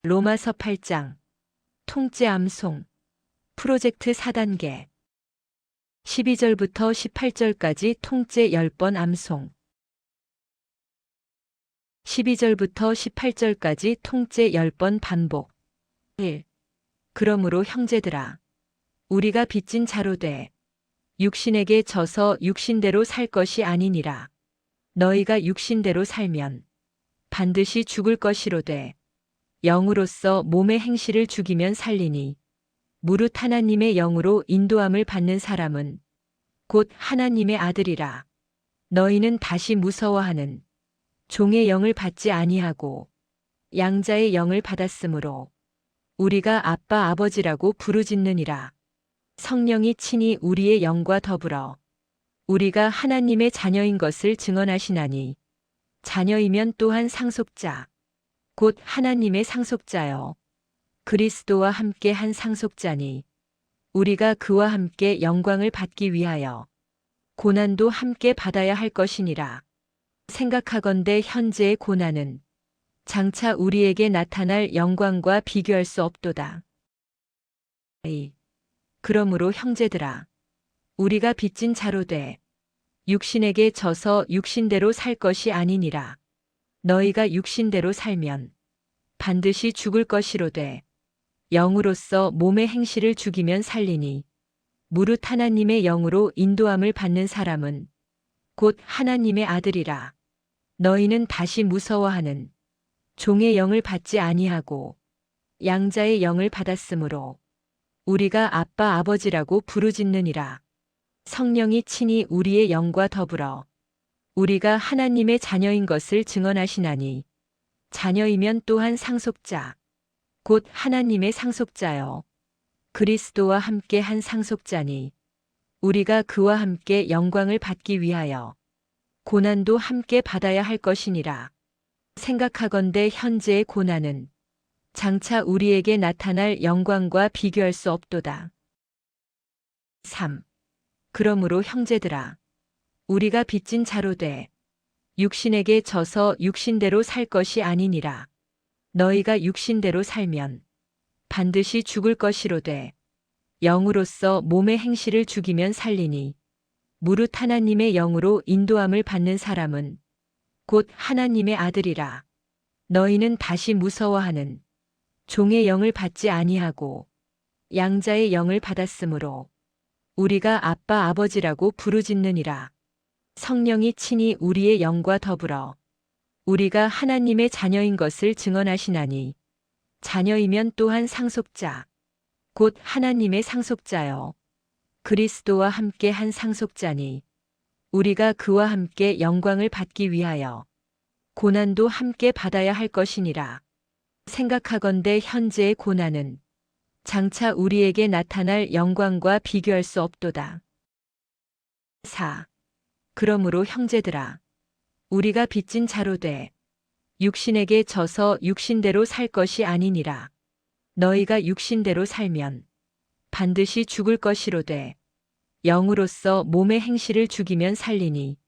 로마서 8장 통째 암송 프로젝트 4단계 12절부터 18절까지 통째 10번 암송 12절부터 18절까지 통째 10번 반복 1. 그러므로 형제들아 우리가 빚진 자로 돼 육신에게 져서 육신대로 살 것이 아니니라. 너희가 육신대로 살면 반드시 죽을 것이로되 영으로서 몸의 행실을 죽이면 살리니 무릇 하나님의 영으로 인도함을 받는 사람은 곧 하나님의 아들이라. 너희는 다시 무서워하는 종의 영을 받지 아니하고 양자의 영을 받았으므로 우리가 아빠 아버지라고 부르짖느니라. 성령이 친히 우리의 영과 더불어 우리가 하나님의 자녀인 것을 증언하시나니 자녀이면 또한 상속자 곧 하나님의 상속자여 그리스도와 함께 한 상속자니 우리가 그와 함께 영광을 받기 위하여 고난도 함께 받아야 할 것이니라. 생각하건대 현재의 고난은 장차 우리에게 나타날 영광과 비교할 수 없도다. 그러므로 형제들아 우리가 빚진 자로 돼 육신에게 져서 육신대로 살 것이 아니니라. 너희가 육신대로 살면 반드시 죽을 것이로되 영으로서 몸의 행실을 죽이면 살리니 무릇 하나님의 영으로 인도함을 받는 사람은 곧 하나님의 아들이라. 너희는 다시 무서워하는 종의 영을 받지 아니하고 양자의 영을 받았으므로 우리가 아빠 아버지라고 부르짖느니라. 성령이 친히 우리의 영과 더불어 우리가 하나님의 자녀인 것을 증언하시나니 자녀이면 또한 상속자 곧 하나님의 상속자여 그리스도와 함께 한 상속자니 우리가 그와 함께 영광을 받기 위하여 고난도 함께 받아야 할 것이니라. 생각하건대 현재의 고난은 장차 우리에게 나타날 영광과 비교할 수 없도다. 3. 그러므로 형제들아 우리가 빚진 자로 돼 육신에게 져서 육신대로 살 것이 아니니라. 너희가 육신대로 살면 반드시 죽을 것이로되 영으로서 몸의 행실을 죽이면 살리니 무릇 하나님의 영으로 인도함을 받는 사람은 곧 하나님의 아들이라. 너희는 다시 무서워하는 종의 영을 받지 아니하고 양자의 영을 받았으므로 우리가 아빠 아버지라고 부르짖느니라. 성령이 친히 우리의 영과 더불어 우리가 하나님의 자녀인 것을 증언하시나니 자녀이면 또한 상속자 곧 하나님의 상속자여 그리스도와 함께 한 상속자니 우리가 그와 함께 영광을 받기 위하여 고난도 함께 받아야 할 것이니라. 생각하건대 현재의 고난은 장차 우리에게 나타날 영광과 비교할 수 없도다. 4. 그러므로 형제들아 우리가 빚진 자로 돼 육신에게 져서 육신대로 살 것이 아니니라. 너희가 육신대로 살면 반드시 죽을 것이로되 영으로서 몸의 행실을 죽이면 살리니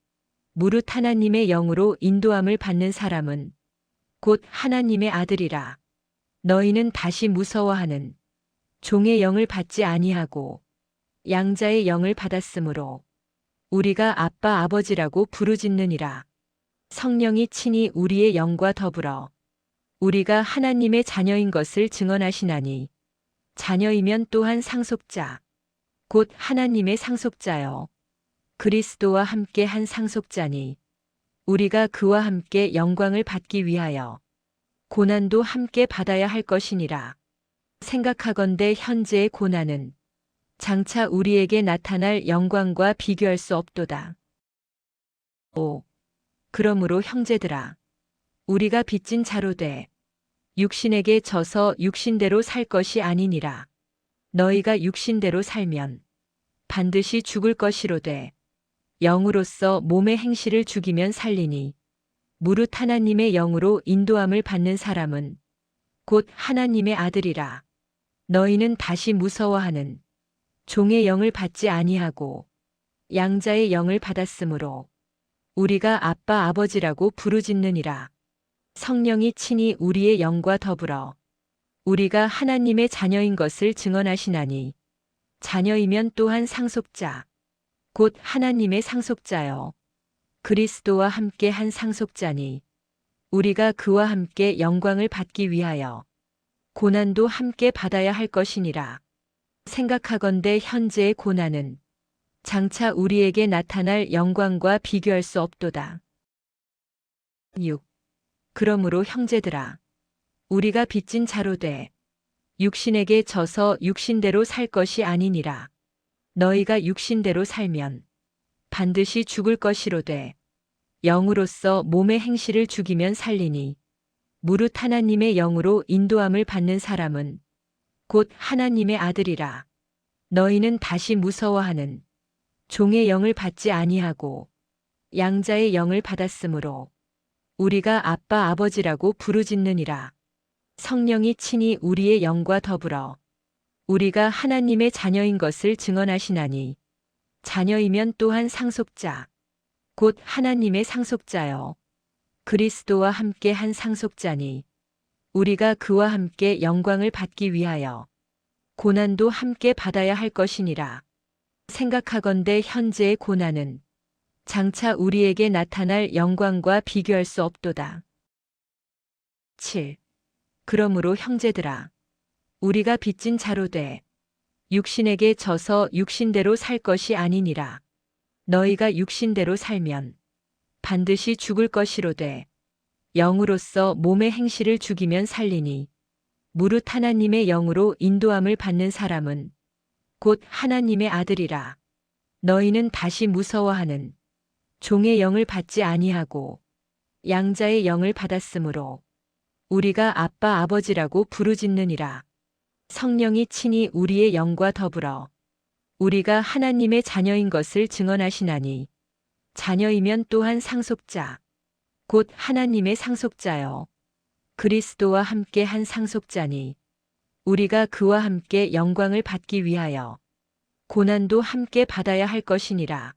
무릇 하나님의 영으로 인도함을 받는 사람은 곧 하나님의 아들이라. 너희는 다시 무서워하는 종의 영을 받지 아니하고 양자의 영을 받았으므로 우리가 아빠 아버지라고 부르짖느니라. 성령이 친히 우리의 영과 더불어 우리가 하나님의 자녀인 것을 증언하시나니 자녀이면 또한 상속자 곧 하나님의 상속자여 그리스도와 함께 한 상속자니 우리가 그와 함께 영광을 받기 위하여 고난도 함께 받아야 할 것이니라. 생각하건대 현재의 고난은 장차 우리에게 나타날 영광과 비교할 수 없도다. 5. 그러므로 형제들아 우리가 빚진 자로 돼 육신에게 져서 육신대로 살 것이 아니니라. 너희가 육신대로 살면 반드시 죽을 것이로되 영으로서 몸의 행실을 죽이면 살리니 무릇 하나님의 영으로 인도함을 받는 사람은 곧 하나님의 아들이라. 너희는 다시 무서워하는 종의 영을 받지 아니하고 양자의 영을 받았으므로 우리가 아빠 아버지라고 부르짖느니라. 성령이 친히 우리의 영과 더불어 우리가 하나님의 자녀인 것을 증언하시나니 자녀이면 또한 상속자 곧 하나님의 상속자요 그리스도와 함께 한 상속자니 우리가 그와 함께 영광을 받기 위하여 고난도 함께 받아야 할 것이니라. 생각하건대 현재의 고난은 장차 우리에게 나타날 영광과 비교할 수 없도다. 6. 그러므로 형제들아 우리가 빚진 자로 돼 육신에게 져서 육신대로 살 것이 아니니라. 너희가 육신대로 살면 반드시 죽을 것이로되 영으로서 몸의 행실을 죽이면 살리니 무릇 하나님의 영으로 인도함을 받는 사람은 곧 하나님의 아들이라. 너희는 다시 무서워하는 종의 영을 받지 아니하고 양자의 영을 받았으므로 우리가 아빠 아버지라고 부르짖느니라. 성령이 친히 우리의 영과 더불어 우리가 하나님의 자녀인 것을 증언하시나니 자녀이면 또한 상속자 곧 하나님의 상속자요 그리스도와 함께 한 상속자니 우리가 그와 함께 영광을 받기 위하여 고난도 함께 받아야 할 것이니라. 생각하건대 현재의 고난은 장차 우리에게 나타날 영광과 비교할 수 없도다. 7. 그러므로 형제들아 우리가 빚진 자로 돼 육신에게 져서 육신대로 살 것이 아니니라. 너희가 육신대로 살면 반드시 죽을 것이로되 영으로서 몸의 행실을 죽이면 살리니 무릇 하나님의 영으로 인도함을 받는 사람은 곧 하나님의 아들이라. 너희는 다시 무서워하는 종의 영을 받지 아니하고 양자의 영을 받았으므로 우리가 아빠 아버지라고 부르짖느니라. 성령이 친히 우리의 영과 더불어 우리가 하나님의 자녀인 것을 증언하시나니 자녀이면 또한 상속자 곧 하나님의 상속자요 그리스도와 함께 한 상속자니 우리가 그와 함께 영광을 받기 위하여 고난도 함께 받아야 할 것이니라.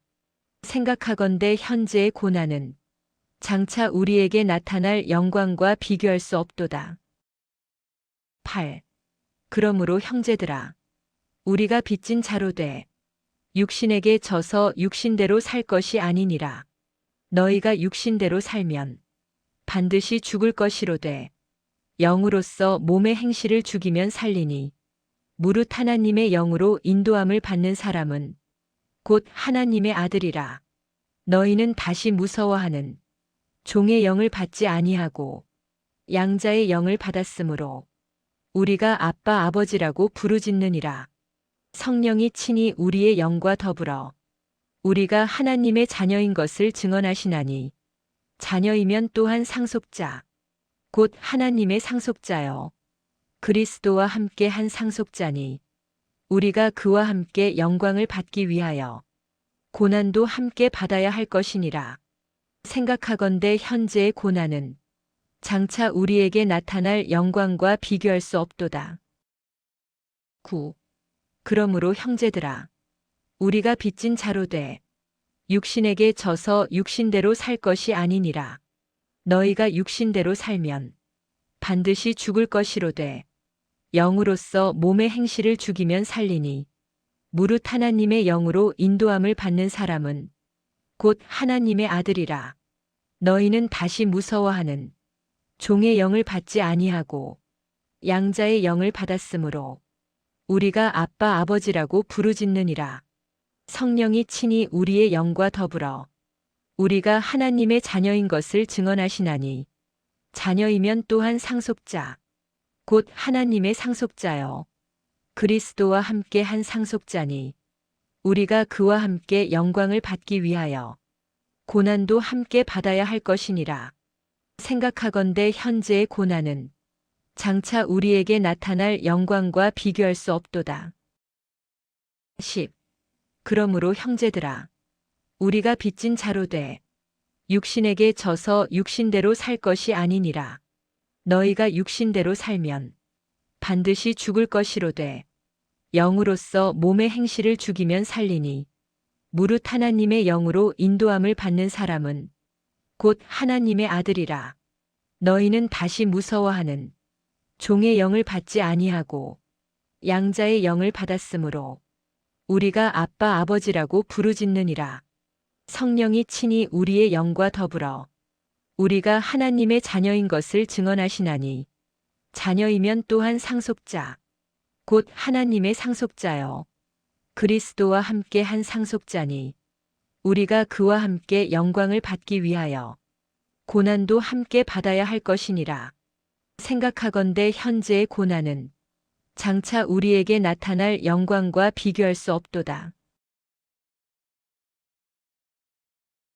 생각하건대 현재의 고난은 장차 우리에게 나타날 영광과 비교할 수 없도다. 8. 그러므로 형제들아 우리가 빚진 자로 돼 육신에게 져서 육신대로 살 것이 아니니라. 너희가 육신대로 살면 반드시 죽을 것이로되 영으로서 몸의 행실을 죽이면 살리니 무릇 하나님의 영으로 인도함을 받는 사람은 곧 하나님의 아들이라. 너희는 다시 무서워하는 종의 영을 받지 아니하고 양자의 영을 받았으므로 우리가 아빠 아버지라고 부르짖느니라. 성령이 친히 우리의 영과 더불어 우리가 하나님의 자녀인 것을 증언하시나니 자녀이면 또한 상속자 곧 하나님의 상속자요 그리스도와 함께 한 상속자니 우리가 그와 함께 영광을 받기 위하여 고난도 함께 받아야 할 것이니라. 생각하건대 현재의 고난은 장차 우리에게 나타날 영광과 비교할 수 없도다. 9. 그러므로 형제들아 우리가 빚진 자로 돼 육신에게 져서 육신대로 살 것이 아니니라. 너희가 육신대로 살면 반드시 죽을 것이로되 영으로서 몸의 행실을 죽이면 살리니 무릇 하나님의 영으로 인도함을 받는 사람은 곧 하나님의 아들이라. 너희는 다시 무서워하는 종의 영을 받지 아니하고 양자의 영을 받았으므로 우리가 아빠 아버지라고 부르짖느니라. 성령이 친히 우리의 영과 더불어 우리가 하나님의 자녀인 것을 증언하시나니 자녀이면 또한 상속자 곧 하나님의 상속자요 그리스도와 함께 한 상속자니 우리가 그와 함께 영광을 받기 위하여 고난도 함께 받아야 할 것이니라. 생각하건대 현재의 고난은 장차 우리에게 나타날 영광과 비교할 수 없도다. 10. 그러므로 형제들아 우리가 빚진 자로 돼 육신에게 져서 육신대로 살 것이 아니니라. 너희가 육신대로 살면 반드시 죽을 것이로되 영으로서 몸의 행실을 죽이면 살리니 무릇 하나님의 영으로 인도함을 받는 사람은 곧 하나님의 아들이라. 너희는 다시 무서워하는 종의 영을 받지 아니하고 양자의 영을 받았으므로 우리가 아빠 아버지라고 부르짖느니라. 성령이 친히 우리의 영과 더불어 우리가 하나님의 자녀인 것을 증언하시나니 자녀이면 또한 상속자 곧 하나님의 상속자요 그리스도와 함께 한 상속자니 우리가 그와 함께 영광을 받기 위하여 고난도 함께 받아야 할 것이니라. 생각하건대 현재의 고난은 장차 우리에게 나타날 영광과 비교할 수 없도다.